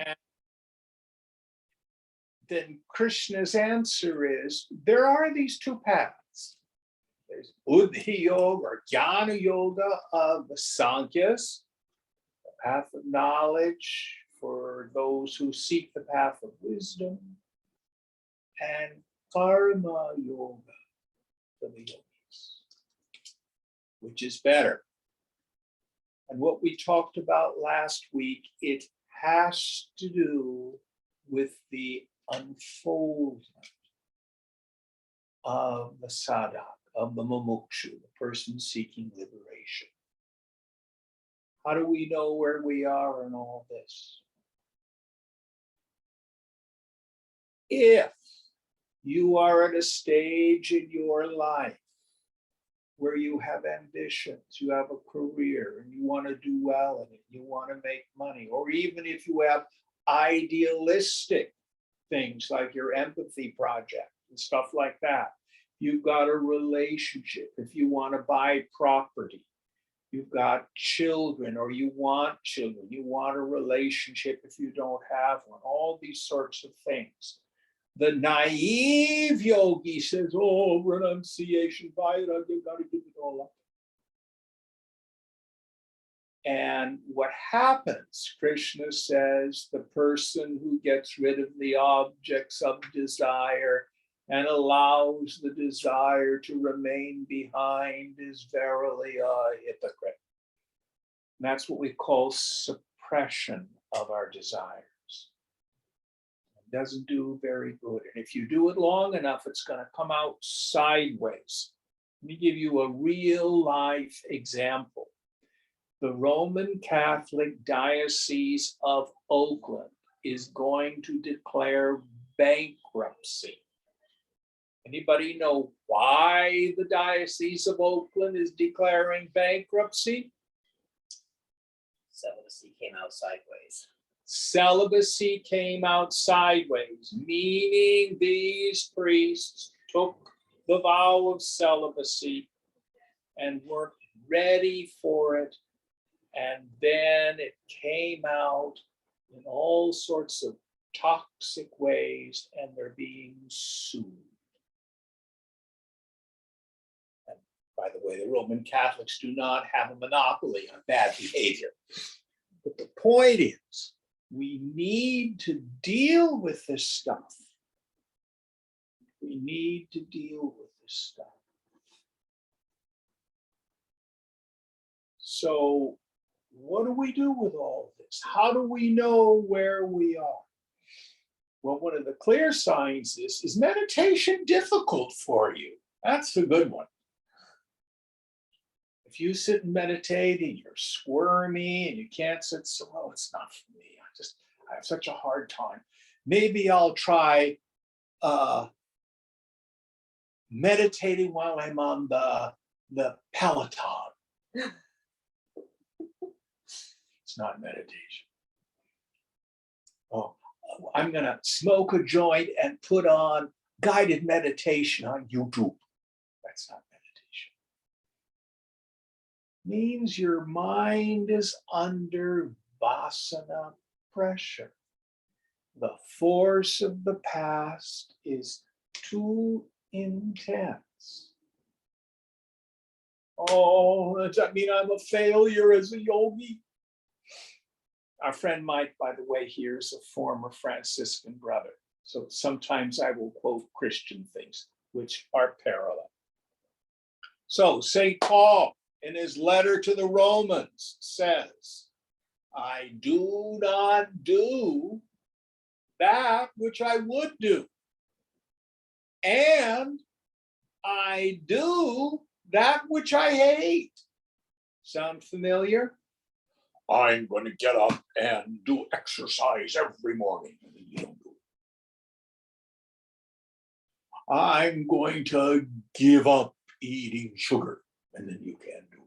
And then Krishna's answer is, there are these two paths. There's Buddhi Yoga or Jnana Yoga of the Sankhya's, the path of knowledge for those who seek the path of wisdom, and Karma Yoga for the yogis. Which is better? And what we talked about last week, it has to do with the unfoldment of the sadhak, of the mumukshu, the person seeking liberation. How do we know where we are in all this? If you are at a stage in your life where you have ambitions, you have a career, and you want to do well in it, you want to make money, or even if you have idealistic things like your empathy project and stuff like that, you've got a relationship, if you want to buy property, you've got children or you want children, you want a relationship if you don't have one, all these sorts of things. The naive yogi says, oh, renunciation, Vairagya, you got to give it all up. And what happens, Krishna says, the person who gets rid of the objects of desire and allows the desire to remain behind is verily a hypocrite. And that's what we call suppression of our desires. It doesn't do very good. And if you do it long enough, it's going to come out sideways. Let me give you a real life example. The Roman Catholic Diocese of Oakland is going to declare bankruptcy. Anybody know why the Diocese of Oakland is declaring bankruptcy? Celibacy came out sideways. Celibacy came out sideways, meaning these priests took the vow of celibacy and weren't ready for it. And then it came out in all sorts of toxic ways, and they're being sued. And by the way, the Roman Catholics do not have a monopoly on bad behavior. But the point is, we need to deal with this stuff. We need to deal with this stuff. So, what do we do with all this? How do we know where we are? Well, one of the clear signs is meditation difficult for you? That's a good one. If you sit and meditate and you're squirmy and you can't sit so well, it's not for me. I have such a hard time. Maybe I'll try meditating while I'm on the Peloton. It's not meditation. Oh, I'm going to smoke a joint and put on guided meditation on YouTube. That's not meditation. Means your mind is under vasana pressure. The force of the past is too intense. Oh, does that mean I'm a failure as a yogi? Our friend Mike, by the way, here is a former Franciscan brother. So sometimes I will quote Christian things, which are parallel. So St. Paul, in his letter to the Romans, says, I do not do that which I would do. And I do that which I hate. Sound familiar? I'm going to get up and do exercise every morning. And then you don't do it. I'm going to give up eating sugar. And then you can't do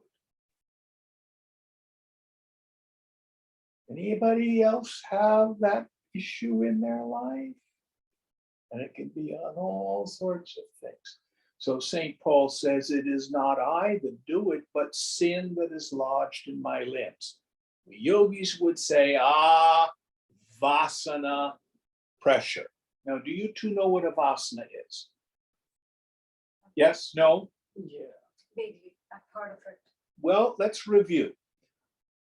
it. Anybody else have that issue in their life? And it can be on all sorts of things. So St. Paul says, it is not I that do it, but sin that is lodged in my limbs. The yogis would say, vasana pressure. Now, do you two know what a vasana is? Yes? No? Yeah. Maybe that part of it. Well, let's review.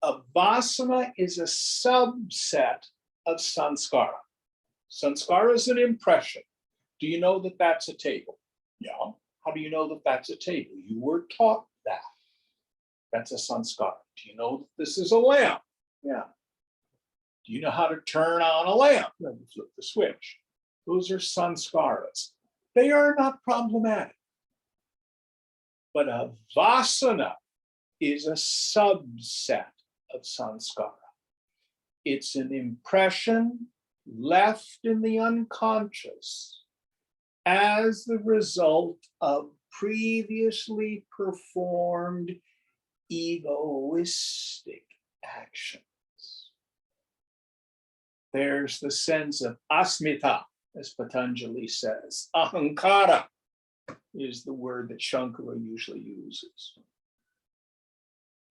A vasana is a subset of sanskara. Sanskara is an impression. Do you know that that's a table? Yeah. How do you know that that's a table? You were taught that. That's a sanskara. Do you know that this is a lamp? Yeah. Do you know how to turn on a lamp? Then you flip the switch. Those are sanskaras. They are not problematic. But a vasana is a subset of sanskara. It's an impression left in the unconscious as the result of previously performed egoistic actions. There's the sense of asmita, as Patanjali says. Ahankara is the word that Shankara usually uses.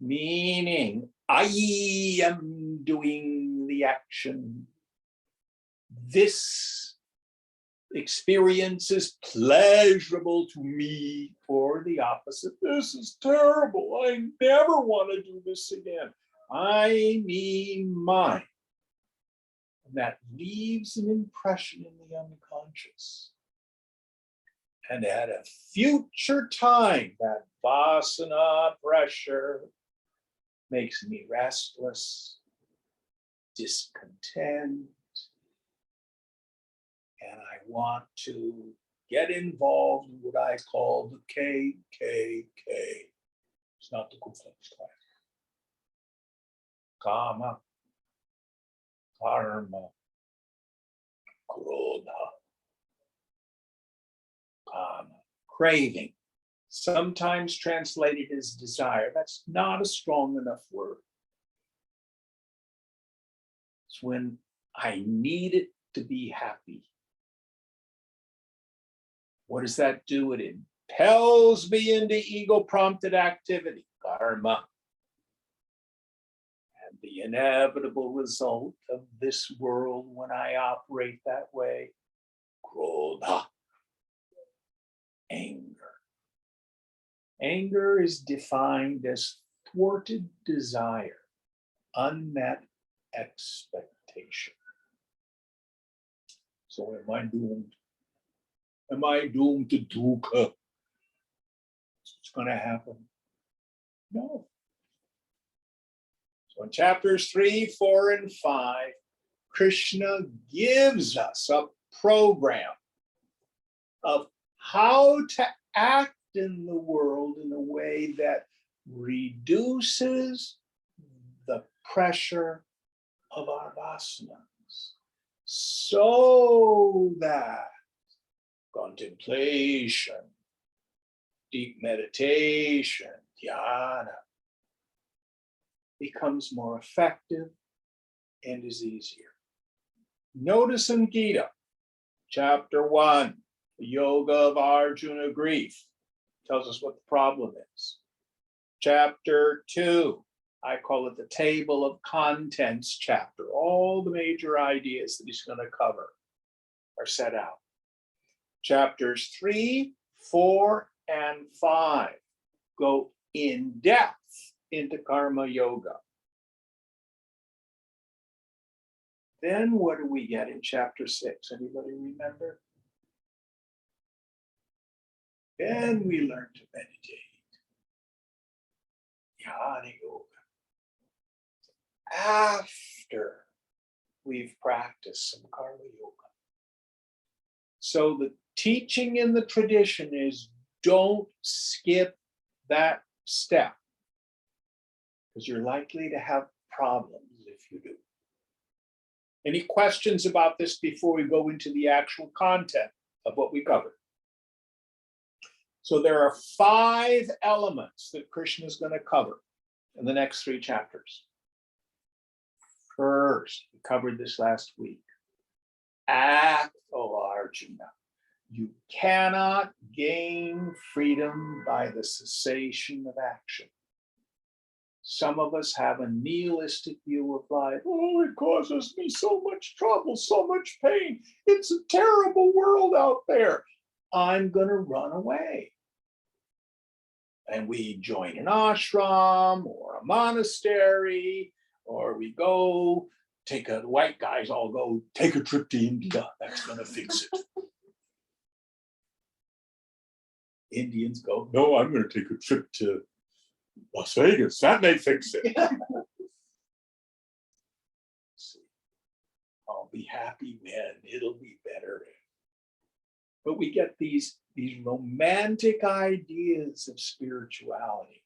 Meaning, I am doing the action. This experience is pleasurable to me, or the opposite. This is terrible. I never want to do this again. I mean mine. And that leaves an impression in the unconscious. And at a future time, that vasana pressure makes me restless, discontent, and I want to get involved in what I call the KKK. It's not the Ku Klux Klan. Kama, karma, krodha, kama, craving. Sometimes translated as desire. That's not a strong enough word. It's when I need it to be happy. What does that do? It impels me into ego-prompted activity, karma. And the inevitable result of this world when I operate that way, krodha, anger. Anger is defined as thwarted desire, unmet expectation. So am I doomed? Am I doomed to dukkha? It's going to happen? No. So in chapters 3, 4, and 5, Krishna gives us a program of how to act in the world in a way that reduces the pressure of our vasanas, so that contemplation, deep meditation, dhyana becomes more effective and is easier. Notice in Gita, chapter 1, the yoga of Arjuna grief, tells us what the problem is. Chapter 2, I call it the table of contents chapter. All the major ideas that he's going to cover are set out. Chapters 3, 4, and 5 go in depth into karma yoga. Then what do we get in chapter 6? Anybody remember? Then we learn to meditate. Jnana yoga. After we've practiced some karma yoga. So the teaching in the tradition is don't skip that step, because you're likely to have problems if you do. Any questions about this before we go into the actual content of what we covered? So there are 5 elements that Krishna is going to cover in the next 3 chapters. First, we covered this last week. Act, O Arjuna. You cannot gain freedom by the cessation of action. Some of us have a nihilistic view of life. Oh, it causes me so much trouble, so much pain. It's a terrible world out there. I'm going to run away. And we join an ashram or a monastery, or we go the white guys all go take a trip to India. That's going to fix it. Indians go, no, I'm going to take a trip to Las Vegas. That may fix it. I'll be happy when it'll be better. But we get these romantic ideas of spirituality.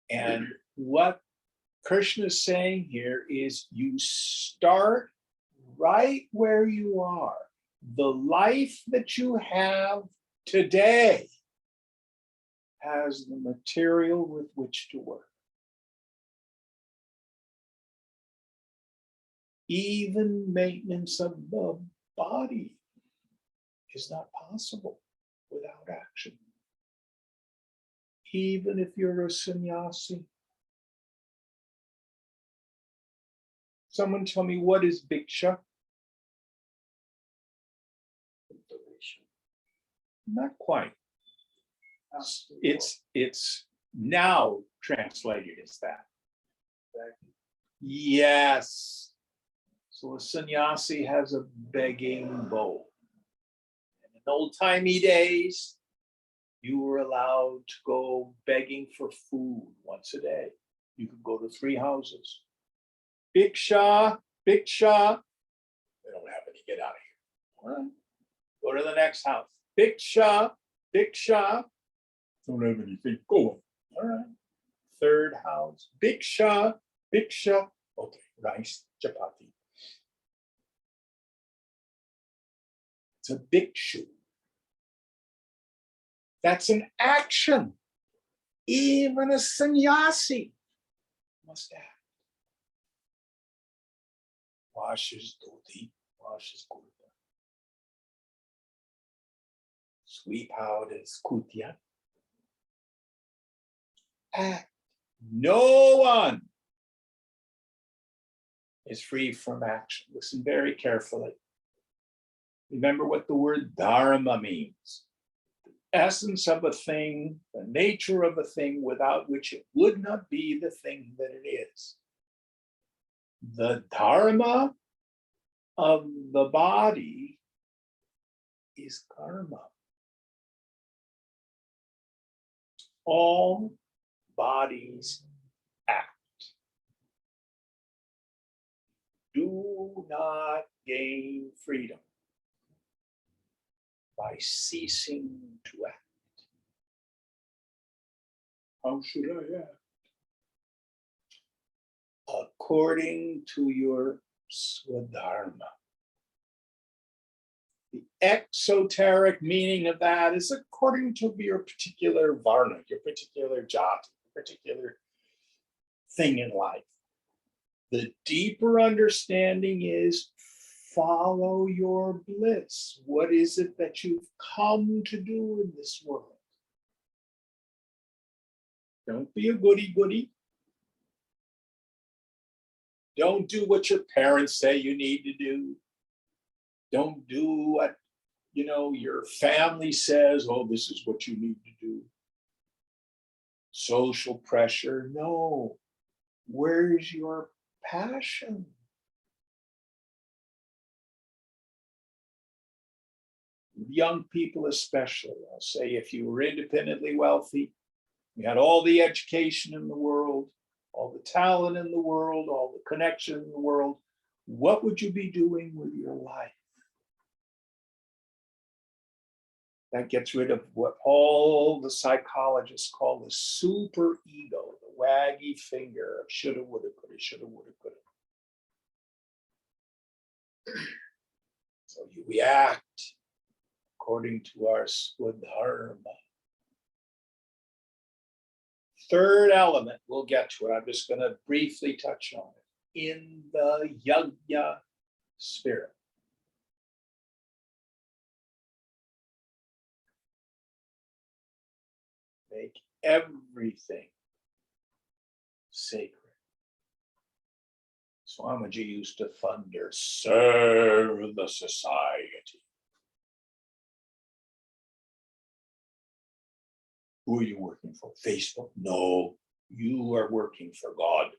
And what Krishna is saying here is you start right where you are. The life that you have today has the material with which to work. Even maintenance of the body is not possible without action. Even if you're a sannyasi. Someone tell me, what is bhiksha? Not quite. It's now translated as that. Yes. So a sannyasi has a begging bowl. In old-timey days, you were allowed to go begging for food once a day. You could go to 3 houses. Bhiksha, bhiksha. They don't have any, get out of here. All right. Go to the next house. Bhiksha, bhiksha. Don't have anything. Go. All right. 3rd house. Bhiksha, bhiksha. Okay, rice, chapati. It's a bhikshu. That's an action. Even a sannyasi must act. Wash his dhoti, wash his kurta. Sweep out his kutya. Act. No one is free from action. Listen very carefully. Remember what the word dharma means. The essence of a thing, the nature of a thing without which it would not be the thing that it is. The dharma of the body is karma. All bodies act. Do not gain freedom by ceasing to act. How should I act? According to your swadharma. The exoteric meaning of that is according to your particular varna, your particular jati, your particular thing in life. The deeper understanding is follow your bliss. What is it that you've come to do in this world? Don't be a goody-goody. Don't do what your parents say you need to do. Don't do what, your family says, oh, this is what you need to do. Social pressure. No. Where's your passion? Young people especially, I'll say, if you were independently wealthy, you had all the education in the world, all the talent in the world, all the connection in the world, what would you be doing with your life? That gets rid of what all the psychologists call the super ego, the waggy finger of shoulda, woulda, coulda, shoulda, woulda, coulda. So you react according to our swadharma. 3rd element, we'll get to it. I'm just going to briefly touch on it. In the yajna spirit. make everything sacred. Swamiji used to thunder, serve the society. Who are you working for? Facebook? No, you are working for God.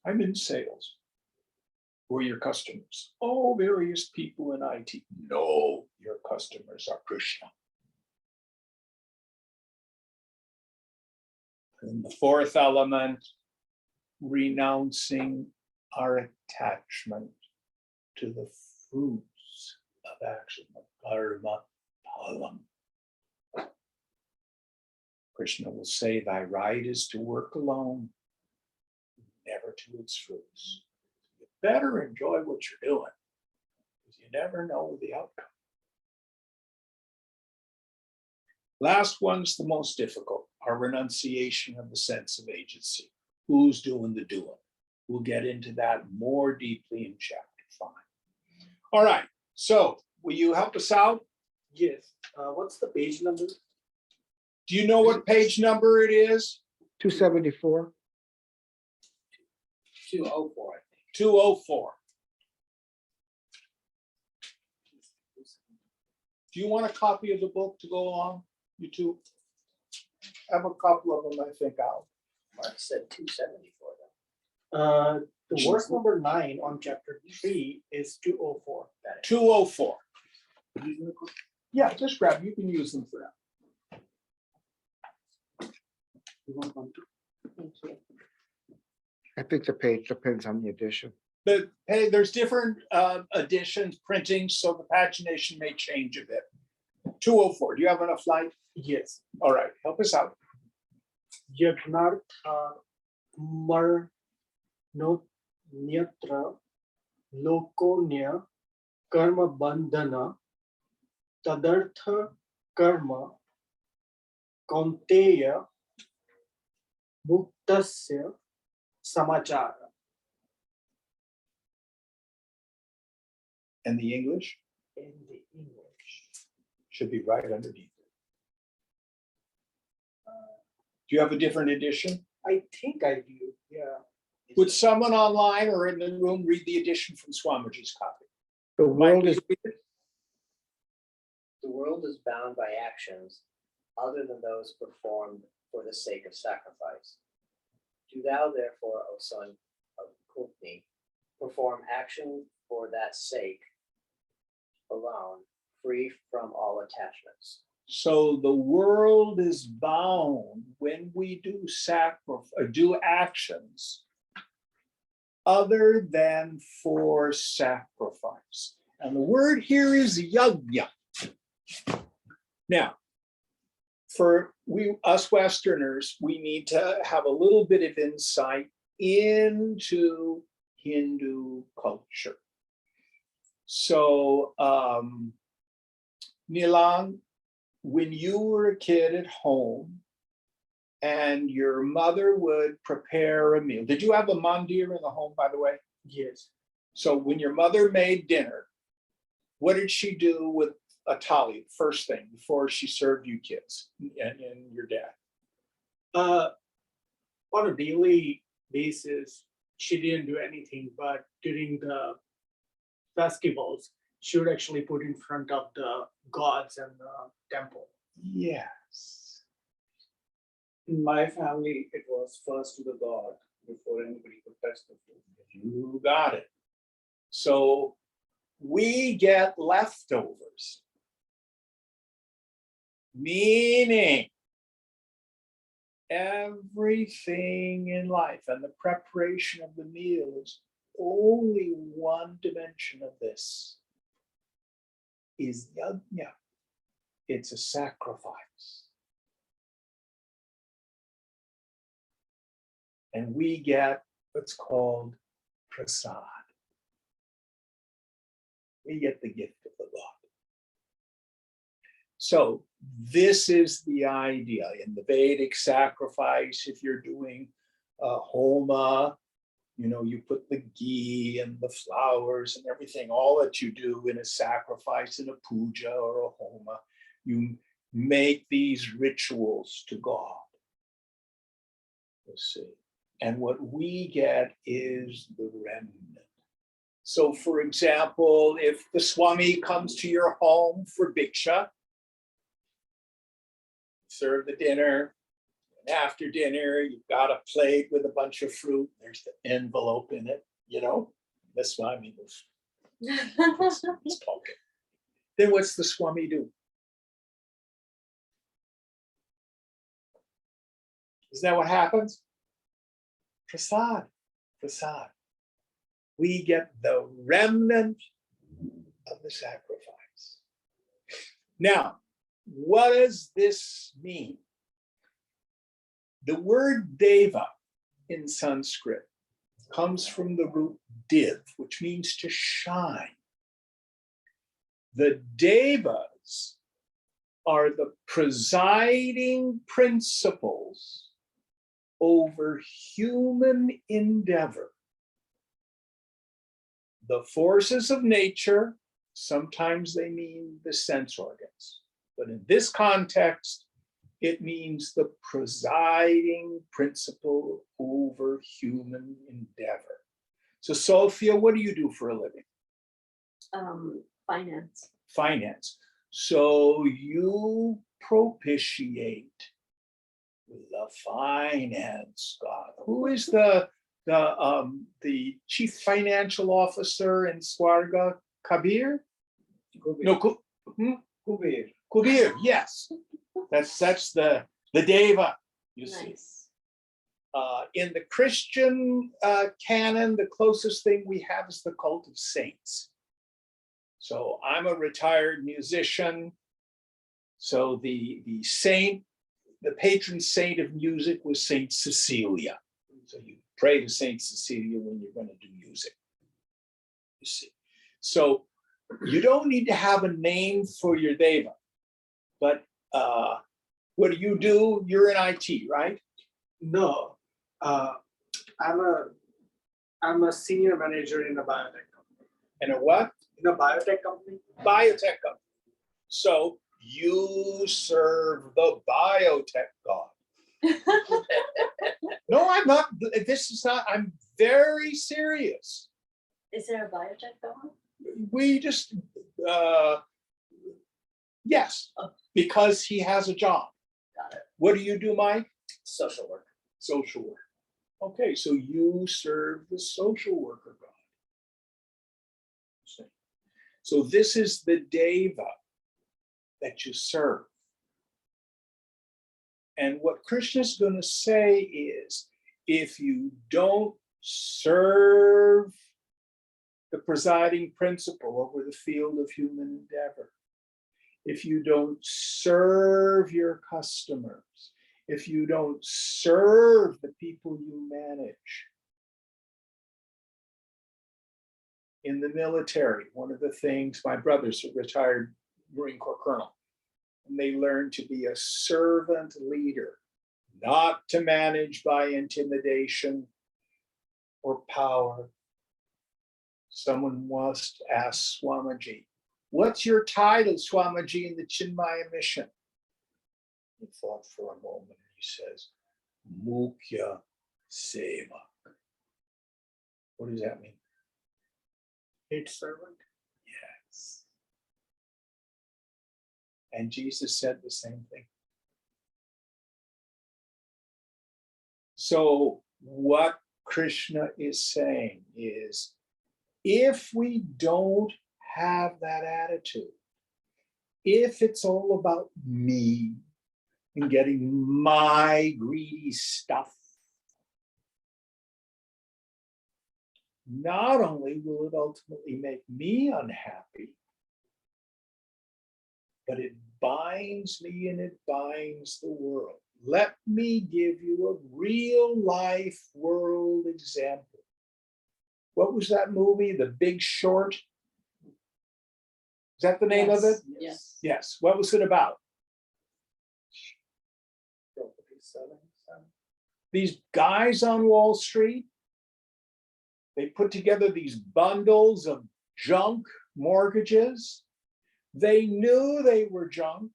I'm in sales. Who are your customers? Oh, various people in IT. No, your customers are Krishna. And the fourth element, renouncing our attachment to the fruits of action, of karma phalam. Krishna will say, thy right is to work alone, never to its fruits. You better enjoy what you're doing, because you never know the outcome. Last one's the most difficult, our renunciation of the sense of agency. Who's doing the doing? We'll get into that more deeply in chapter 5. All right, so will you help us out? Yes. What's the page number? Do you know what page number it is? 274. 204, I think. 204. Do you want a copy of the book to go along? You two? I have a couple of them, I think out. Mark said 274 though. The verse number 9 on chapter 3 is 204. 204. Yeah, just grab, you can use them for that. I think the page depends on the edition. But hey, there's different editions, printing, so the pagination may change a bit. 204, do you have enough light? Yes. All right, help us out. Yagnartha mar no nyatra lokonya karma bandhana tadartha karma kaunteya muktasya samachara. And the English In the English. should be right underneath it. Do you have a different edition? I think I do. Yeah. Would someone online or in the room read the edition from Swamiji's copy? The world is The world is bound by actions other than those performed for the sake of sacrifice. Do thou therefore, O son of Kupni, perform action for that sake alone, free from all attachments. So the world is bound when we do do actions other than for sacrifice. And the word here is yajna. Now, for us Westerners, we need to have a little bit of insight into Hindu culture. So, Nilang, when you were a kid at home and your mother would prepare a meal, did you have a mandir in the home, by the way? Yes. So when your mother made dinner, what did she do with a thali, first thing, before she served you kids and your dad? On a daily basis, she didn't do anything, but during the festivals, she would actually put in front of the gods and the temple. Yes. In my family, it was first to the God before anybody could touch the food. You got it. So we get leftovers, meaning everything in life and the preparation of the meal is only one dimension of this, is yajna. It's a sacrifice. And we get what's called prasad. We get the gift of the God. So this is the idea in the Vedic sacrifice. If you're doing a homa, you put the ghee and the flowers and everything, all that you do in a sacrifice, in a puja or a homa, you make these rituals to God. Let's see. And what we get is the remnant. So, for example, if the Swami comes to your home for Bhiksha, serve the dinner, and after dinner, you've got a plate with a bunch of fruit, there's the envelope in it, you know, the Swami was talking. Then what's the Swami do? Isn't that what happens? Prasad, prasad. We get the remnant of the sacrifice. Now, what does this mean? The word deva in Sanskrit comes from the root div, which means to shine. The devas are the presiding principles over human endeavor. The forces of nature, sometimes they mean the sense organs, but in this context, it means the presiding principle over human endeavor. So Sophia, what do you do for a living? Finance. Finance. So you propitiate the finance god. Who is the chief financial officer in Swarga? Kabir? No, Kubir. Kubir. Yes, that's the deva. You see, Nice. in the Christian canon, the closest thing we have is the cult of saints. So I'm a retired musician. So the saint, the patron saint of music was Saint Cecilia. So you pray to Saint Cecilia when you're going to do music. You see. So you don't need to have a name for your deva, but what do? You're in IT, right? No, I'm a senior manager in a biotech company. And a what? In a biotech company. Biotech company. So you serve the biotech god. No, I'm not. This is not. I'm very serious. Is there a biotech going? We just, yes, because he has a job. Got it. What do you do, Mike? Social work. Social work. Okay, so you serve the social worker god. So this is the deva that you serve. And what Krishna's going to say is, if you don't serve the presiding principle over the field of human endeavor, if you don't serve your customers, if you don't serve the people you manage. In the military, one of the things, my brother's a retired Marine Corps colonel, and they learn to be a servant leader, not to manage by intimidation or power. Someone must ask Swamiji, what's your title, Swamiji, in the Chinmaya mission? He thought for a moment and he says, Mukhya Sevak. What does that mean? Head servant. Yes. And Jesus said the same thing. So what Krishna is saying is, if we don't have that attitude, if it's all about me and getting my greedy stuff, not only will it ultimately make me unhappy, but it binds me and it binds the world. Let me give you a real life world example. What was that movie, The Big Short? Is that the name of it? Yes. Yes. What was it about? These guys on Wall Street, they put together these bundles of junk mortgages. They knew they were junk.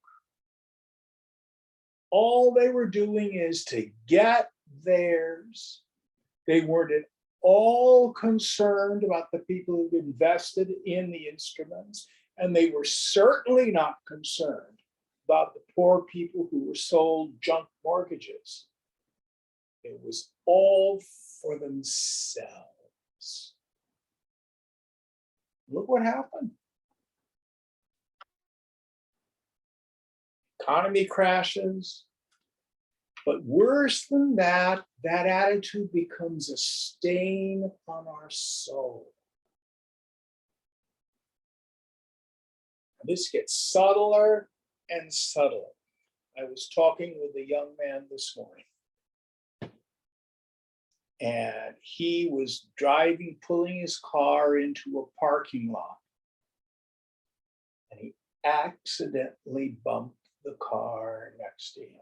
all they were doing is to get theirs. They weren't at all concerned about the people who'd invested in the instruments, and they were certainly not concerned about the poor people who were sold junk mortgages. It was all for themselves. Look what happened. Economy crashes. But worse than that, that attitude becomes a stain on our soul. And this gets subtler and subtler. I was talking with a young man this morning, and he was driving, pulling his car into a parking lot, and he accidentally bumped the car next to him.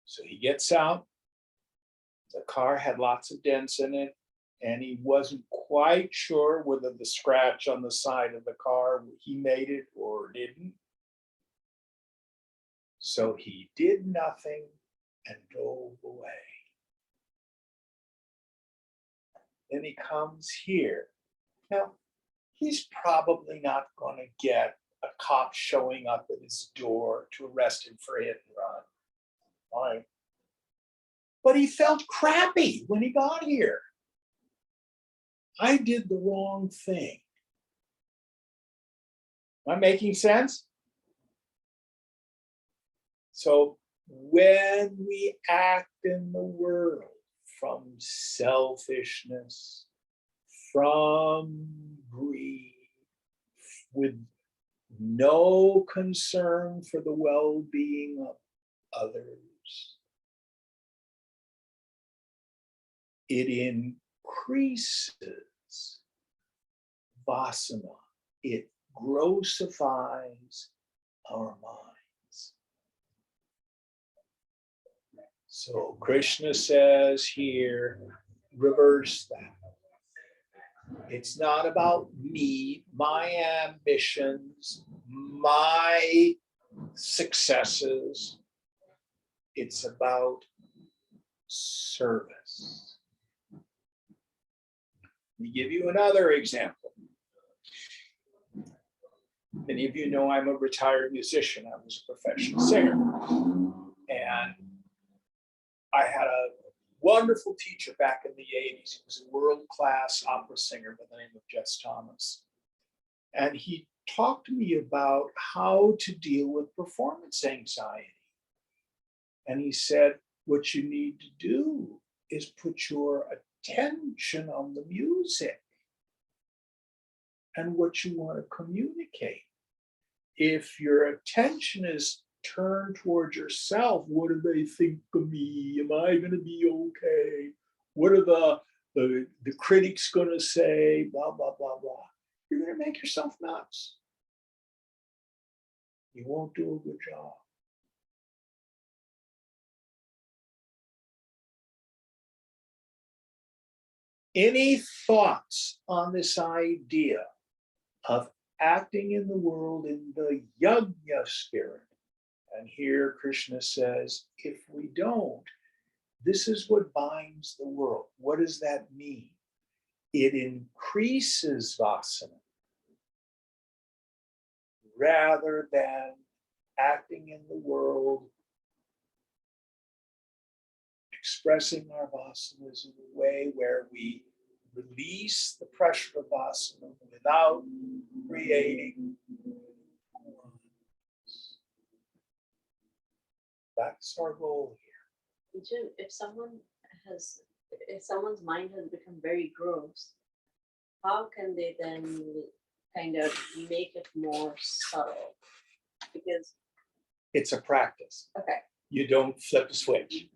So he gets out, the car had lots of dents in it, and he wasn't quite sure whether the scratch on the side of the car, he made it or didn't. So he did nothing and drove away. Then he comes here. Now, he's probably not going to get a cop showing up at his door to arrest him for hit and run. Fine. But he felt crappy when he got here. I did the wrong thing. Am I making sense? So when we act in the world from selfishness, from greed, with no concern for the well-being of others, it increases vasana. It grossifies our minds. So Krishna says here, reverse that. It's not about me, my ambitions, my successes. It's about service. Let me give you another example. Many of you know I'm a retired musician. I was a professional singer. And I had a wonderful teacher back in the 80s. He was a world-class opera singer by the name of Jess Thomas. And he talked to me about how to deal with performance anxiety. And he said, what you need to do is put your attention on the music and what you want to communicate. If your attention is turned towards yourself, what do they think of me? Am I going to be okay? What are the critics going to say? Blah, blah, blah, blah. You're going to make yourself nuts. You won't do a good job. Any thoughts on this idea of acting in the world in the yajna spirit? And here Krishna says, if we don't, this is what binds the world. What does that mean? It increases vasana rather than acting in the world, expressing our vasanas in a way where we release the pressure of vasana without creating. That's our goal here. Jim, if someone's mind has become very gross, how can they then kind of make it more subtle? Because It's a practice. okay, You don't flip a switch.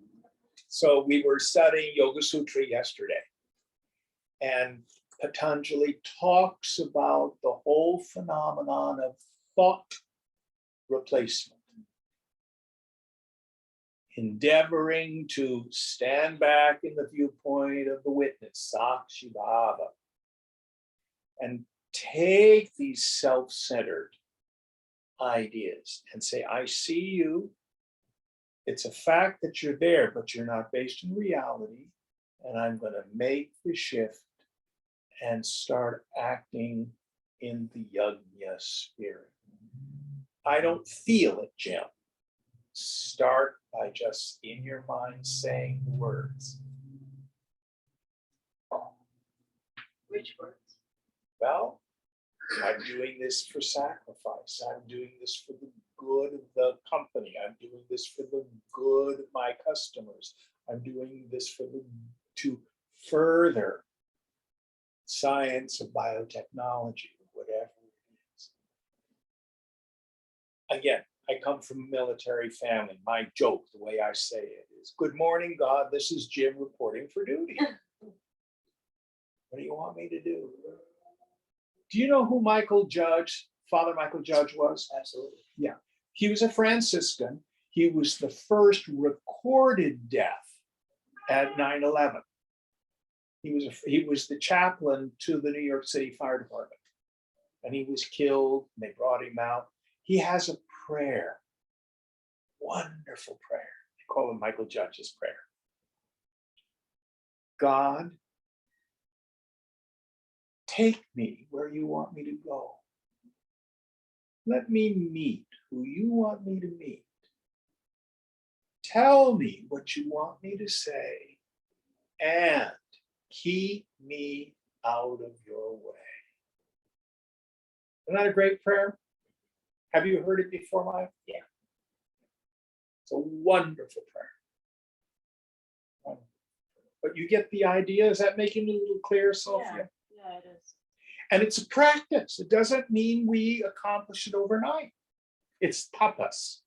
So we were studying Yoga Sutra yesterday, and Patanjali talks about the whole phenomenon of thought replacement. Endeavoring to stand back in the viewpoint of the witness, Sakshi Bhava, and take these self-centered ideas and say, I see you, It's a fact that you're there, but you're not based in reality. And I'm going to make the shift and start acting in the yajna spirit. I don't feel it, Jim. Start by just in your mind saying the words. Which words? Well, I'm doing this for sacrifice. I'm doing this for the good of the company. I'm doing this for the good of my customers. I'm doing this to further science of biotechnology, whatever it is. Again, I come from a military family. My joke, the way I say it is, "Good morning, God. This is Jim reporting for duty. What do you want me to do?" Do you know who Father Michael Judge was? Absolutely. Yeah. He was a Franciscan. He was the first recorded death at 9/11. He was the chaplain to the New York City Fire Department. And he was killed, and they brought him out. He has a prayer, wonderful prayer. They call it Michael Judge's prayer. God, take me where you want me to go. Let me meet who you want me to meet. Tell me what you want me to say, and keep me out of your way. Isn't that a great prayer? Have you heard it before, Mike? Yeah. It's a wonderful prayer. But you get the idea? Is that making it a little clear, Sophia? Yeah, it is. And it's a practice. It doesn't mean we accomplish it overnight. It's tapas.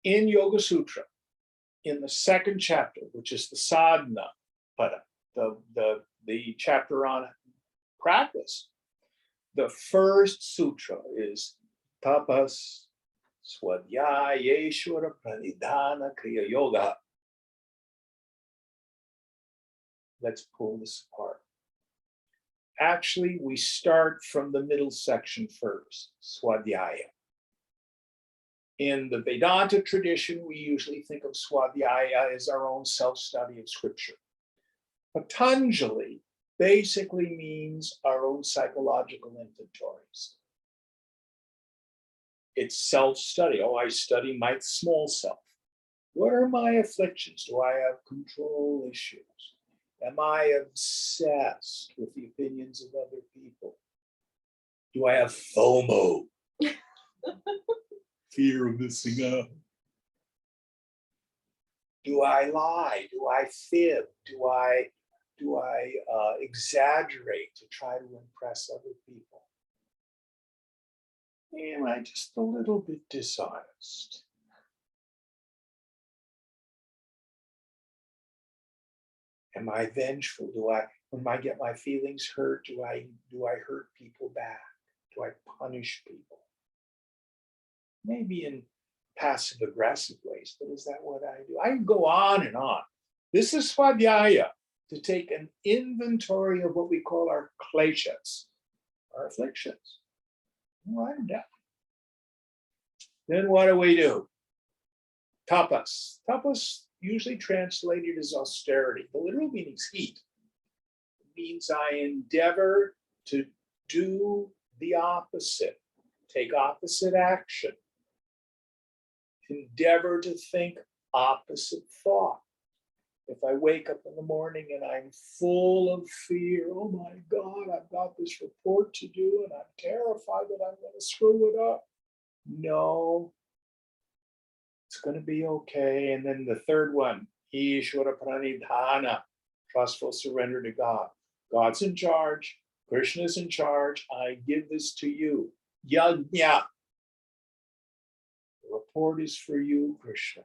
In Yoga Sutra, in the second chapter, which is the sadhana pada, the chapter on practice, the first sutra is tapas swadhyayeshwara pranidhana kriya yoga. Let's pull this apart. Actually, we start from the middle section first, swadhyaya. In the Vedanta tradition, we usually think of swadhyaya as our own self-study of scripture. Patanjali basically means our own psychological inventories. It's self-study. Oh, I study my small self. What are my afflictions? Do I have control issues? Am I obsessed with the opinions of other people? Do I have FOMO? Fear of missing out. Do I lie? Do I fib? Do I exaggerate to try to impress other people? Am I just a little bit dishonest? Am I vengeful? When I get my feelings hurt, do I hurt people back? Do I punish people? Maybe in passive aggressive ways, but is that what I do? I can go on and on. This is swadhyaya, to take an inventory of what we call our kleshas, our afflictions. Write them down. Then what do? Tapas. Tapas, usually translated as austerity. The literal meaning is heat. It means I endeavor to do the opposite, take opposite action. Endeavor to think opposite thought. If I wake up in the morning and I'm full of fear, oh my God, I've got this report to do and I'm terrified that I'm going to screw it up. No, it's going to be okay. And then the third one, Ishvara Pranidhana, trustful surrender to God. God's in charge. Krishna's in charge. I give this to you. Yajna. The report is for you, Krishna.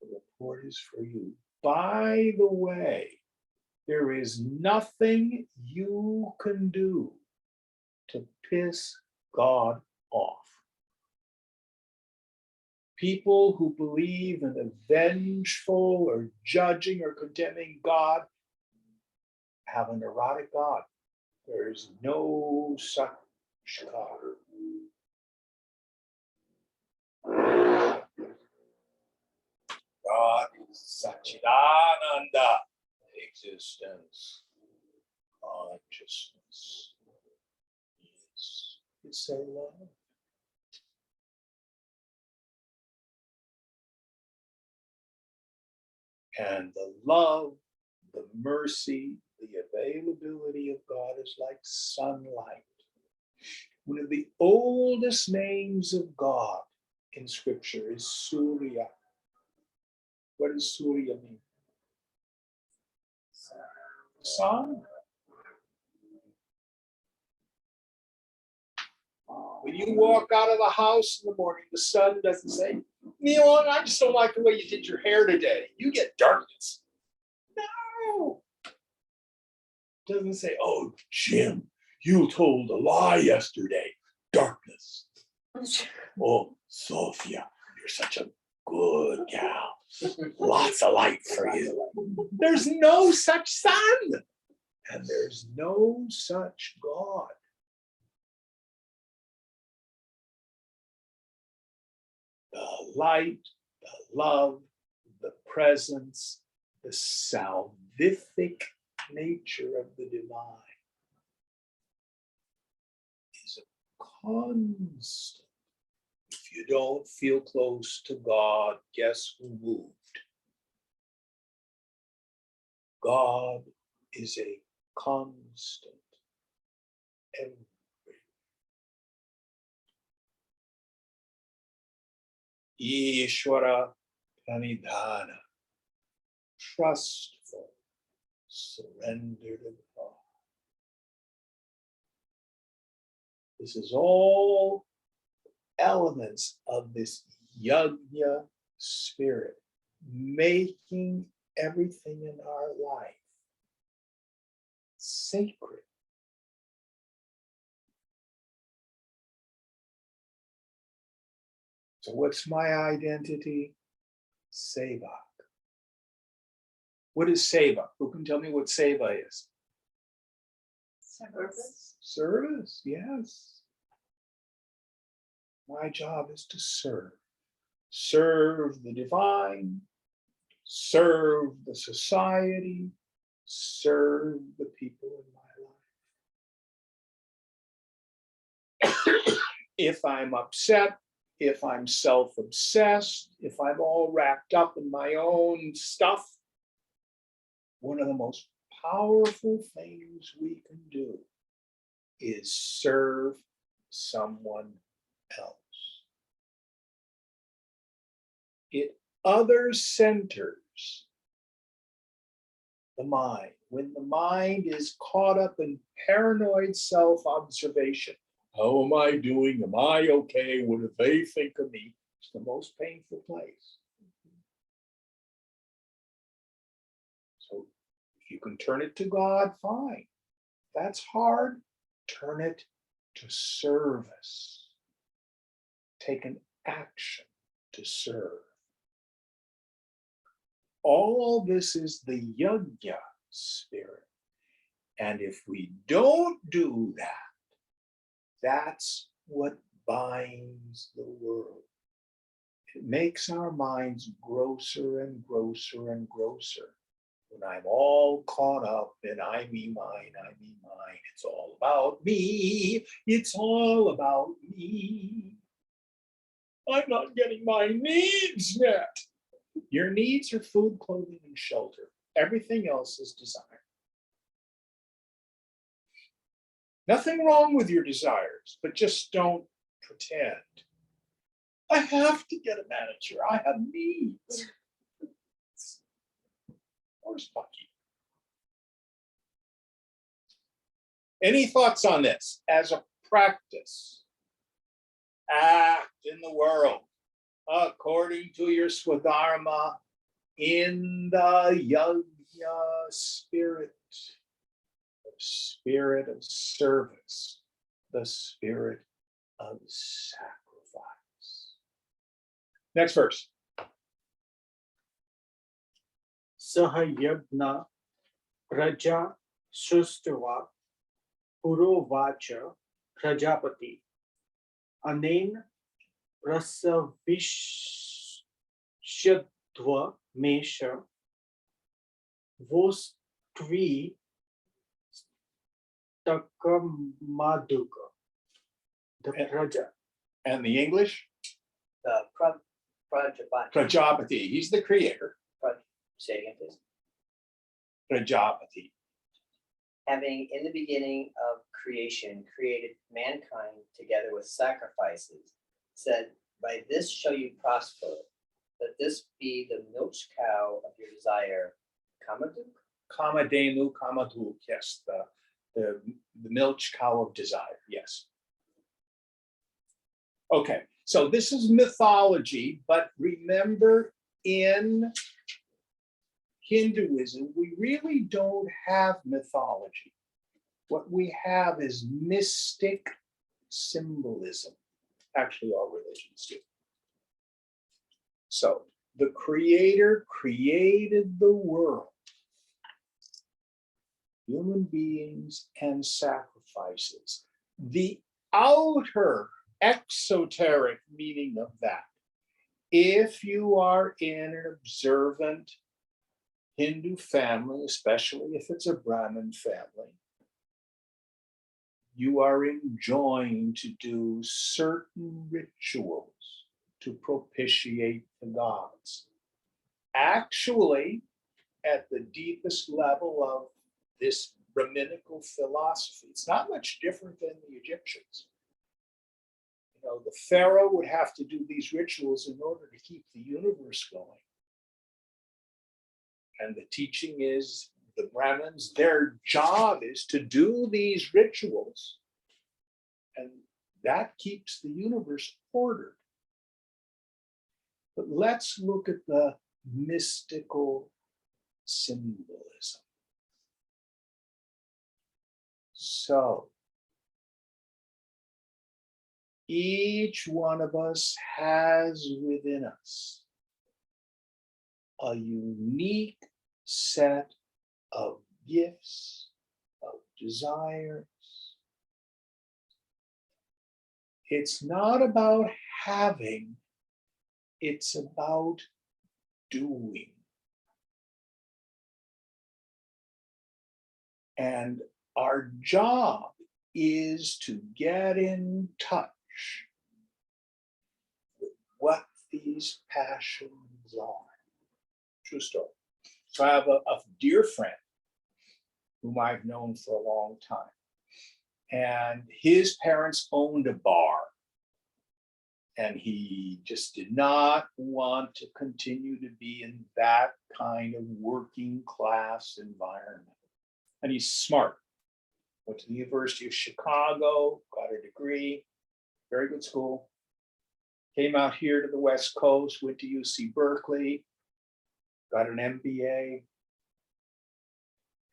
The report is for you. By the way, there is nothing you can do to piss God off. People who believe in a vengeful or judging or condemning God have a neurotic God. There is no such God. God is Satchidananda, existence, consciousness. It's a love. And the love, the mercy, the availability of God is like sunlight. One of the oldest names of God in scripture is Surya. What does Surya mean? Sun. When you walk out of the house in the morning, the sun doesn't say, Neil, I just don't like the way you did your hair today. You get darkness. No. It doesn't say, oh, Jim, you told a lie yesterday. Darkness. Oh, Sophia, you're such a good gal. Lots of light for you. There's no such sun. And there's no such God. The light, the love, the presence, the salvific nature of the divine is a constant. If you don't feel close to God, guess who moved? God is a constant. Ishvara Pranidhana, trustful, surrender to God. This is all elements of this yajna spirit, making everything in our life sacred. So what's my identity? Seva. What is seva? Who can tell me what seva is? Service. Service, yes. My job is to serve. Serve the divine, serve the society, serve the people in my life. If I'm upset, if I'm self-obsessed, if I'm all wrapped up in my own stuff, one of the most powerful things we can do is serve someone else. It other centers the mind. When the mind is caught up in paranoid self-observation, how am I doing? Am I okay? What do they think of me? It's the most painful place. So if you can turn it to God, fine. That's hard. Turn it to service. Take an action to serve. All this is the yajna spirit. And if we don't do that, that's what binds the world. It makes our minds grosser and grosser and grosser. When I'm all caught up in I, me, mine, it's all about me. It's all about me. I'm not getting my needs met. Your needs are food, clothing, and shelter. Everything else is desire. Nothing wrong with your desires, but just don't pretend. I have to get a manicure. I have needs. Where's Bucky? Any thoughts on this as a practice? Act in the world according to your swadharma in the yajna spirit. The spirit of service, the spirit of sacrifice. Next verse. Saha yagna praja shrustava Purovacha Prajapati Anen Rasavishadva Mesha Vostri Takamaduka. The Praja. And the English, The Prajapati. Prajapati, he's the creator, Say it again, please. Prajapati. Having in the beginning of creation created mankind together with sacrifices, said, by this shall you prosper. Let this be the milch cow of your desire. Kamaduk? Kamadenu, Kamaduk, yes, the milch cow of desire, yes. Okay, so this is mythology, but remember in Hinduism, we really don't have mythology. What we have is mystic symbolism. Actually, all religions do. So the creator created the world, human beings and sacrifices. The outer exoteric meaning of that, if you are in an observant Hindu family, especially if it's a Brahmin family, you are enjoined to do certain rituals to propitiate the gods. Actually, at the deepest level of this Brahminical philosophy, it's not much different than the Egyptians. You know, the pharaoh would have to do these rituals in order to keep the universe going. And the teaching is the Brahmins, their job is to do these rituals, and that keeps the universe ordered. But let's look at the mystical symbolism. So, each one of us has within us a unique set of gifts, of desires. It's not about having, it's about doing. And our job is to get in touch with what these passions are. True story. So I have a dear friend whom I've known for a long time. And his parents owned a bar. And he just did not want to continue to be in that kind of working class environment. And he's smart. Went to the University of Chicago, got a degree, very good school. Came out here to the West Coast, went to UC Berkeley, got an MBA.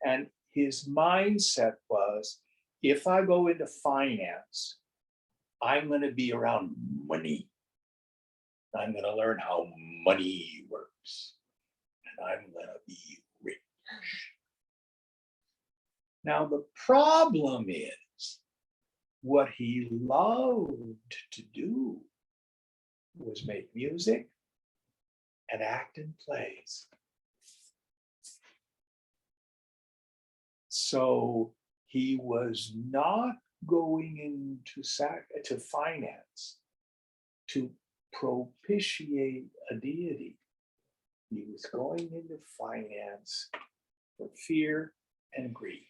And his mindset was, if I go into finance, I'm going to be around money. I'm going to learn how money works. And I'm going to be rich. Now, the problem is, what he loved to do was make music and act in plays. So he was not going into finance to propitiate a deity. He was going into finance for fear and greed.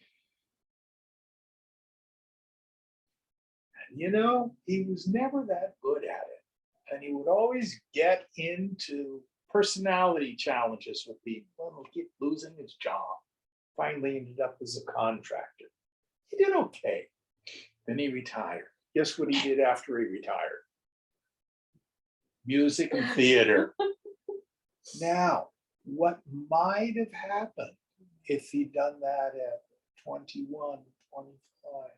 And you know, he was never that good at it. And he would always get into personality challenges with people and would keep losing his job. Finally ended up as a contractor. He did okay. Then he retired. Guess what he did after he retired? Music and theater. Now, what might have happened if he'd done that at 21, 25?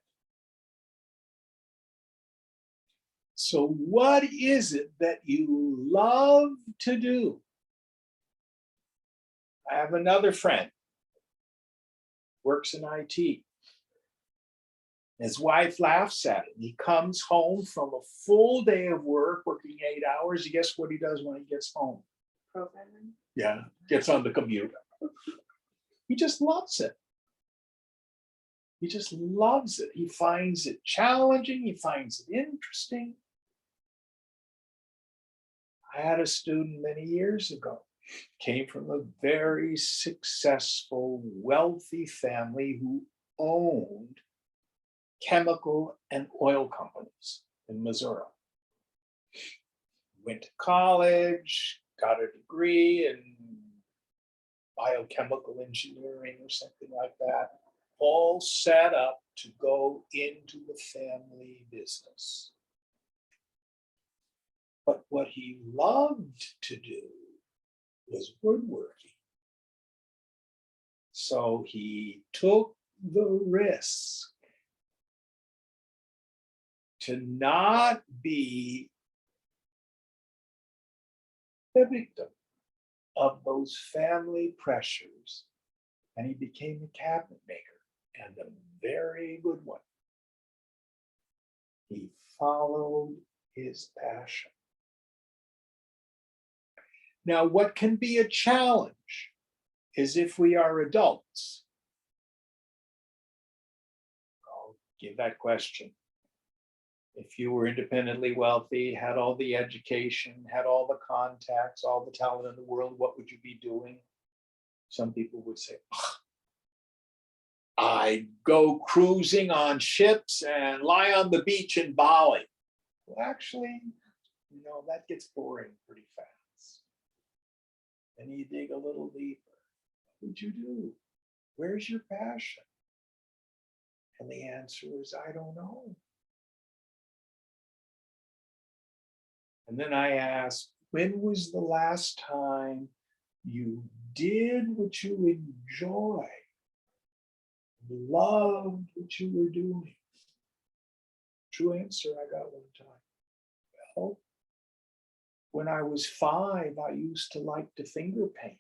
So what is it that you love to do? I have another friend, works in IT. His wife laughs at him. He comes home from a full day of work, working 8 hours. You guess what he does when he gets home? Programming. Yeah, gets on the computer. He just loves it. He just loves it. He finds it challenging. He finds it interesting. I had a student many years ago, came from a very successful, wealthy family who owned chemical and oil companies in Missouri. Went to college, got a degree in biochemical engineering or something like that, all set up to go into the family business. But what he loved to do was woodworking. So he took the risk to not be the victim of those family pressures, and he became a cabinet maker, and a very good one. He followed his passion. Now, what can be a challenge is if we are adults. I'll give that question. If you were independently wealthy, had all the education, had all the contacts, all the talent in the world, what would you be doing? Some people would say, I'd go cruising on ships and lie on the beach in Bali. Well, actually, that gets boring pretty fast. Then you dig a little deeper. What would you do? Where's your passion? And the answer is, I don't know. And then I asked, when was the last time you did what you enjoy, loved what you were doing? True answer I got one time. Well, when I was 5, I used to like to finger paint.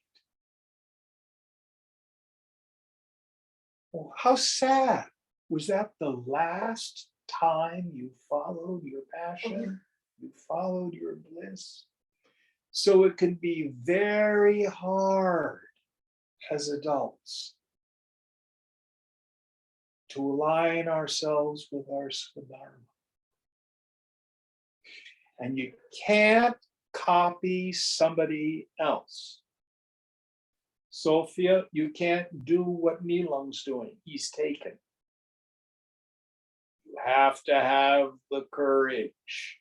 Well, how sad. Was that the last time you followed your passion? You followed your bliss? So it can be very hard as adults to align ourselves with our Dharma. And you can't copy somebody else. Sophia, you can't do what Nilung's doing. He's taken. You have to have the courage.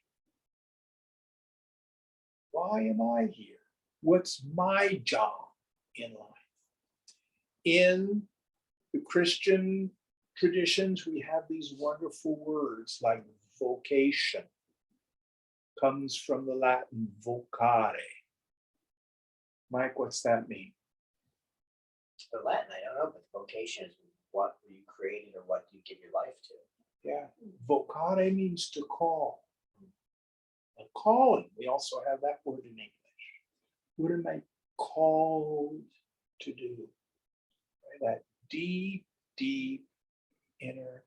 Why am I here? What's my job in life? In the Christian traditions, we have these wonderful words like vocation. Comes from the Latin vocare. Mike, what's that mean? The Latin, I don't know, but vocation is what you created or what you give your life to. Yeah, vocare means to call. A calling, we also have that word in English. What am I called to do? Right? That deep, deep inner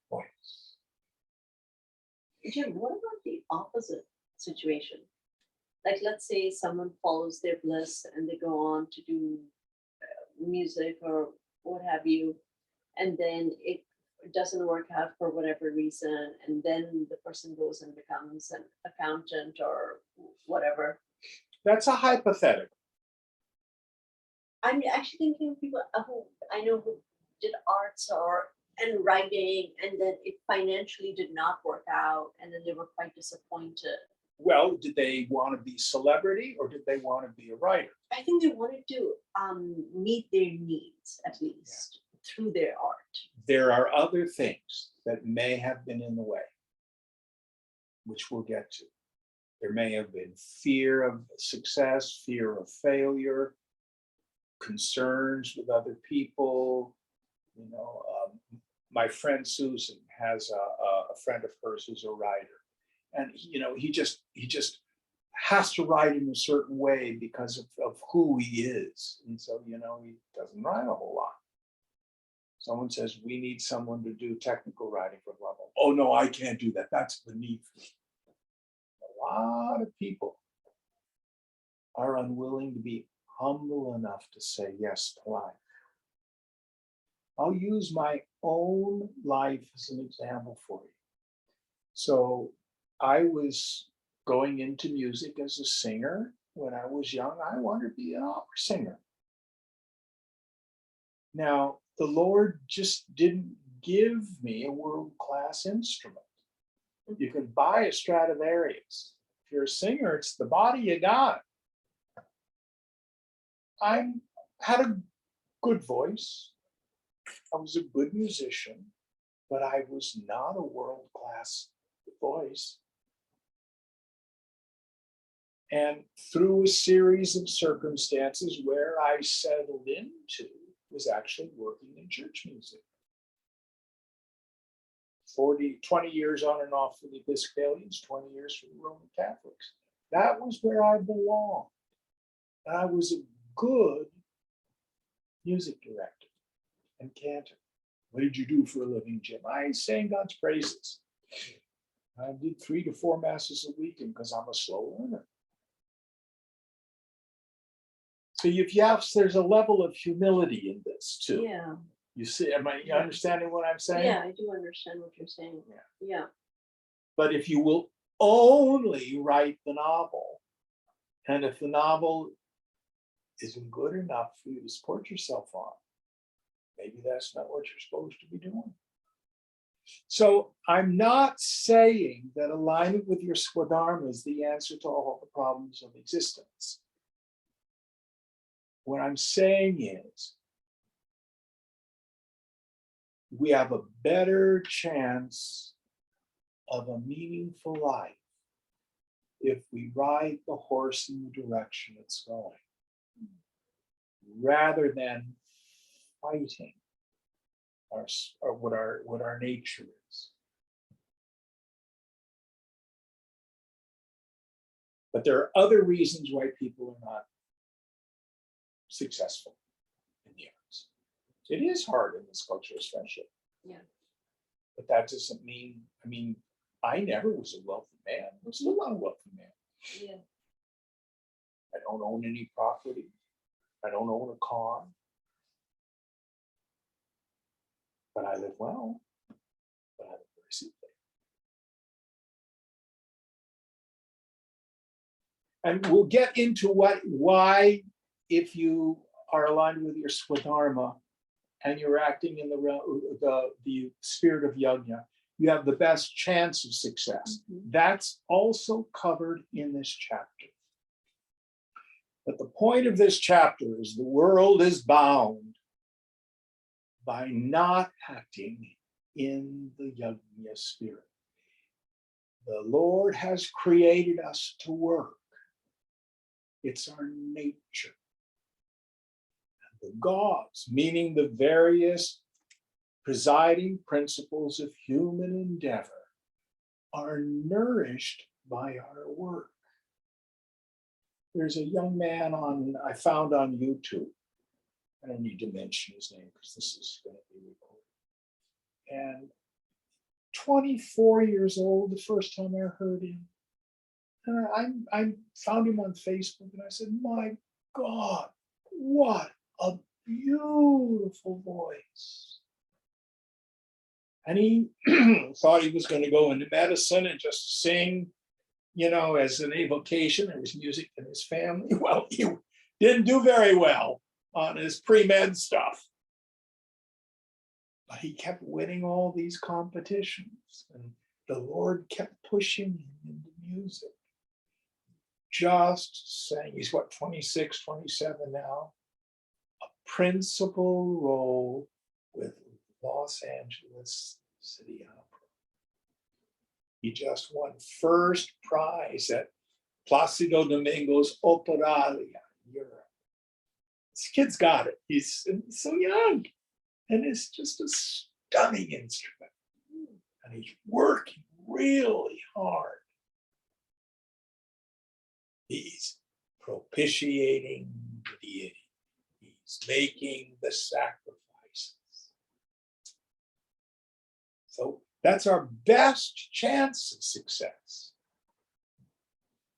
voice. Jim, what about the opposite situation? Like, let's say someone follows their bliss and they go on to do music or what have you, and then it doesn't work out for whatever reason, and then the person goes and becomes an accountant or whatever. That's a hypothetical. I'm actually thinking of people who I know who did arts and writing, and then it financially did not work out, and then they were quite disappointed. Well, did they want to be celebrity or did they want to be a writer? I think they wanted to meet their needs at least through their art. There are other things that may have been in the way, which we'll get to. There may have been fear of success, fear of failure, concerns with other people. My friend Susan has a friend of hers who's a writer, and he just has to write in a certain way because of who he is, and so he doesn't write a whole lot. Someone says, we need someone to do technical writing for blah, blah. Oh, no, I can't do that. That's beneath me. A lot of people are unwilling to be humble enough to say yes to life. I'll use my own life as an example for you. So I was going into music as a singer. When I was young, I wanted to be an opera singer. Now, the Lord just didn't give me a world-class instrument. You can buy a Stradivarius. If you're a singer, it's the body you got. I had a good voice. I was a good musician, but I was not a world-class voice. And through a series of circumstances where I settled into was actually working in church music. 20 years on and off for the Episcopalians, 20 years for the Roman Catholics. That was where I belonged. And I was a good music director and cantor. What did you do for a living, Jim? I sang God's praises. I did 3 to 4 masses a week because I'm a slow learner. So there's a level of humility in this too. Yeah, You see, am I understanding what I'm saying? yeah, I do understand what you're saying. Yeah, But if you will only write the novel, and if the novel isn't good enough for you to support yourself on, maybe that's not what you're supposed to be doing. So I'm not saying that alignment with your Swadharma is the answer to all the problems of existence. What I'm saying is, we have a better chance of a meaningful life if we ride the horse in the direction it's going, rather than fighting what our nature is. But there are other reasons why people are not successful in the arts. It is hard in this culture, especially. Yeah. But that doesn't mean, I never was a wealthy man. I'm still not a wealthy man. yeah, I don't own any property. I don't own a car. But I live well. But I live very simply. And we'll get into why, if you are aligned with your Swadharma and you're acting in the spirit of yajna, you have the best chance of success. Mhm. That's also covered in this chapter. But the point of this chapter is the world is bound by not acting in the yajna spirit. The Lord has created us to work. It's our nature. And the gods, meaning the various presiding principles of human endeavor, are nourished by our work. There's a young man I found on YouTube. I don't need to mention his name because this is going to be recorded. And 24 years old, the first time I heard him. And I found him on Facebook and I said, my God, what a beautiful voice. And he thought he was going to go into medicine and just sing, as an avocation. There was music in his family. Well, he didn't do very well on his pre-med stuff. But he kept winning all these competitions. And the Lord kept pushing him into music. Just saying, he's 26, 27 now, a principal role with Los Angeles City Opera. He just won first prize at Placido Domingo's Operalia in Europe. This kid's got it. He's so young, and it's just a stunning instrument. And he's working really hard. He's propitiating the deity. He's making the sacrifices. So that's our best chance of success.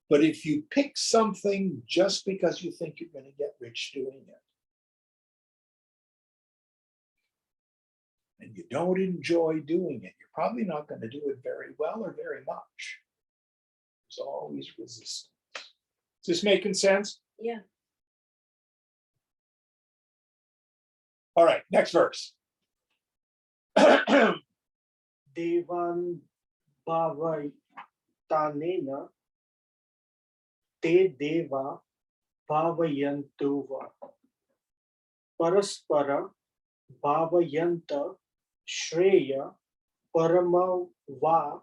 But if you pick something just because you think you're going to get rich doing it, and you don't enjoy doing it, you're probably not going to do it very well or very much. There's always resistance. Is this making sense? Yeah. All right, next verse. Devan bhavatanena te deva bhavayantuva paraspara bhavayanta shreya paramava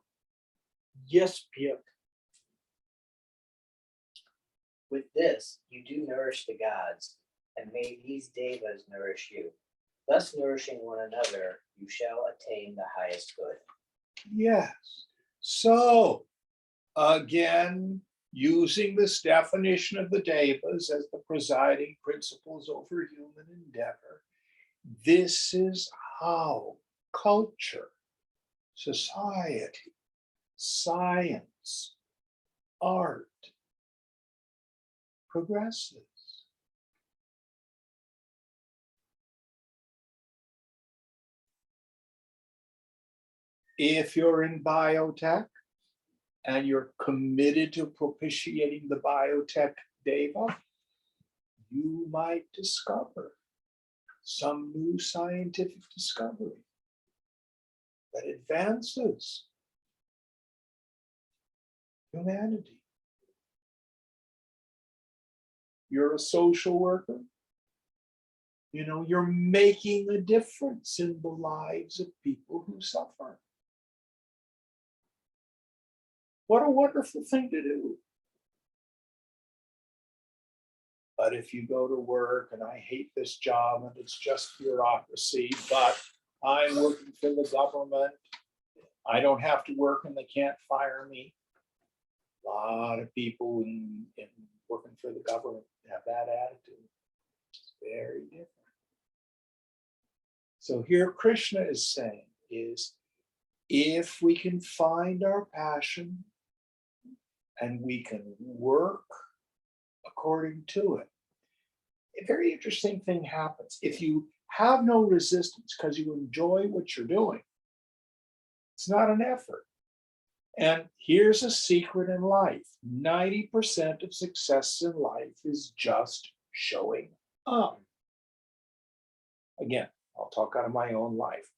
yaspyat. With this, you do nourish the gods, and may these devas nourish you. Thus nourishing one another, you shall attain the highest good. Yes. So, again, using this definition of the devas as the presiding principles over human endeavor, this is how culture, society, science, art progresses. If you're in biotech and you're committed to propitiating the biotech deva, you might discover some new scientific discovery that advances humanity. You're a social worker. You know, you're making a difference in the lives of people who suffer. What a wonderful thing to do. But if you go to work, and I hate this job and it's just bureaucracy, but I'm working for the government, I don't have to work and they can't fire me. A lot of people in working for the government have that attitude. It's very different. So here Krishna is saying is, if we can find our passion and we can work according to it, a very interesting thing happens. If you have no resistance because you enjoy what you're doing, it's not an effort. And here's a secret in life. 90% of success in life is just showing up. Again, I'll talk out of my own life.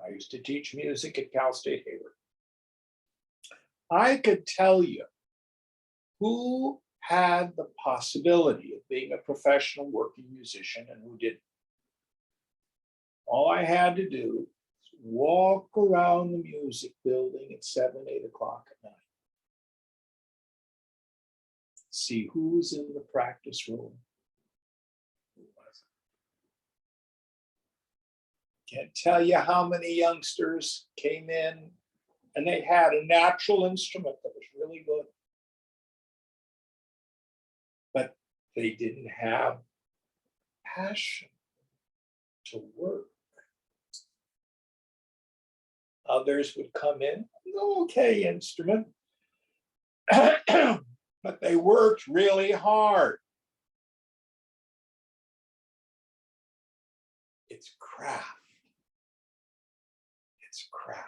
I used to teach music at Cal State Hayward. I could tell you who had the possibility of being a professional working musician and who didn't. All I had to do was walk around the music building at 7, 8 o'clock at night. See who's in the practice room. Who wasn't. Can't tell you how many youngsters came in and they had a natural instrument that was really good, but they didn't have passion to work. Others would come in, okay instrument, but they worked really hard. It's craft. It's craft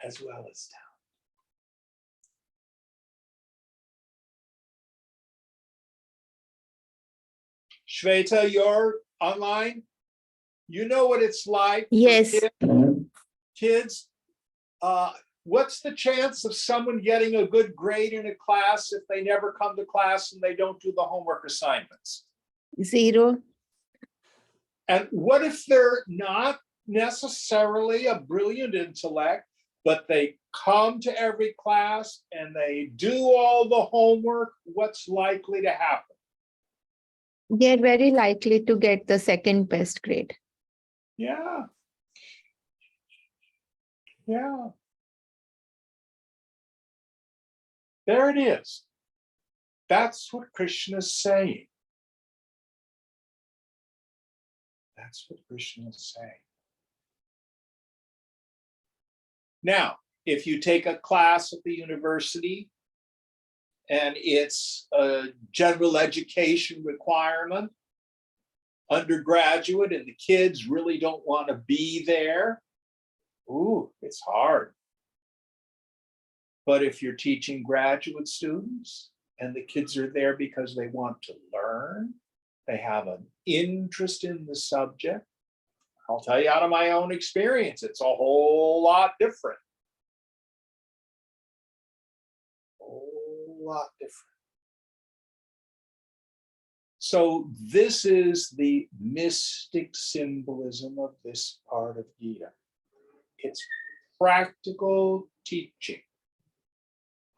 as well as talent. Shweta, you're online. You know what it's like. Yes. Kids, what's the chance of someone getting a good grade in a class if they never come to class and they don't do the homework assignments? 0. And what if they're not necessarily a brilliant intellect, but they come to every class and they do all the homework? What's likely to happen? They're very likely to get the second best grade. Yeah. Yeah. There it is. That's what Krishna is saying. That's what Krishna is saying. Now, if you take a class at the university and it's a general education requirement, undergraduate, and the kids really don't want to be there, ooh, it's hard. But if you're teaching graduate students and the kids are there because they want to learn, they have an interest in the subject, I'll tell you out of my own experience, it's a whole lot different. Whole lot different. So this is the mystic symbolism of this part of Gita. It's practical teaching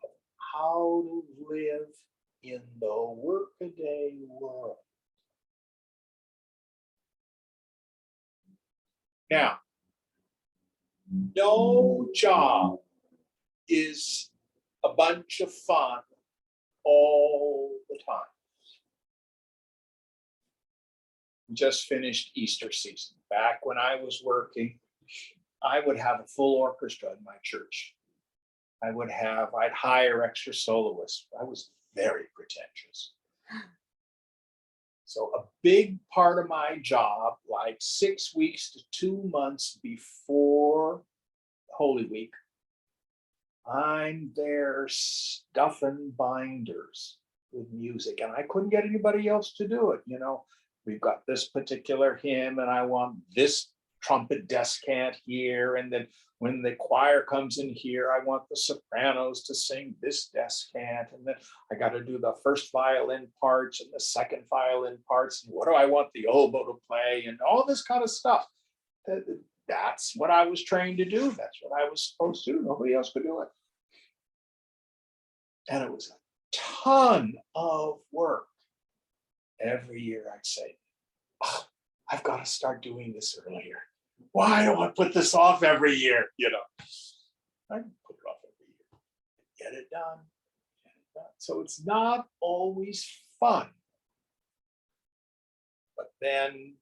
of how to live in the workaday world. Now, no job is a bunch of fun all the time. Just finished Easter season. Back when I was working, I would have a full orchestra in my church. I'd hire extra soloists. I was very pretentious. So a big part of my job, like 6 weeks to 2 months before Holy Week, I'm there stuffing binders with music, and I couldn't get anybody else to do it. You know, we've got this particular hymn, and I want this trumpet descant here, and then when the choir comes in here, I want the sopranos to sing this descant, and then I got to do the first violin parts and the second violin parts, and what do I want the oboe to play, and all this kind of stuff. That's what I was trained to do. That's what I was supposed to do. Nobody else could do it. And it was a ton of work. Every year I'd say, oh, I've got to start doing this earlier. Why do I put this off every year? You know, I put it off every year. Get it done. Get it done. So it's not always fun. But then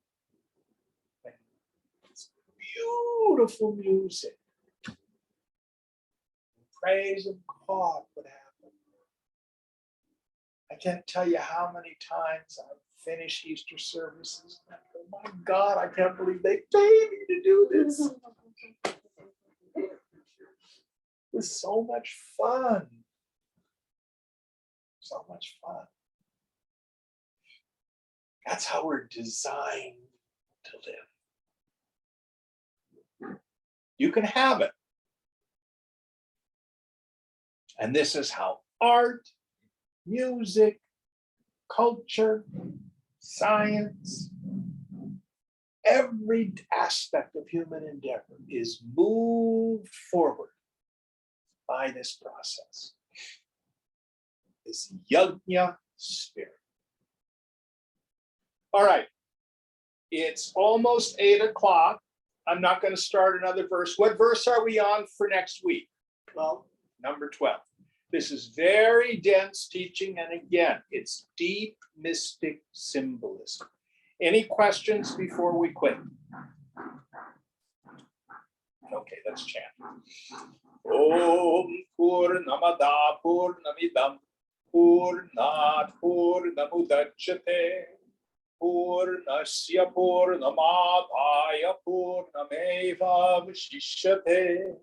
it's beautiful music. The praise of God would happen. I can't tell you how many times I've finished Easter services. Oh my God, I can't believe they paid me to do this. It was so much fun. So much fun. That's how we're designed to live. You can have it. And this is how art, music, culture, science, every aspect of human endeavor is moved forward by this process, this yajna spirit. All right, it's almost 8 o'clock. I'm not going to start another verse. What verse are we on for next week? Well, number 12. This is very dense teaching, and again, it's deep mystic symbolism. Any questions before we quit? Okay, let's chant. Om Purnamada Purnamidam Purnat Purnamudachyate Purnasya Purnamadaya Purnameva Vashishyate.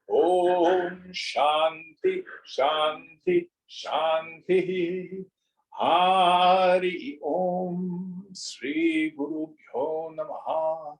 Om Shanti Shanti Shanti. Hari Om Sri Guru Bhyo Namaha.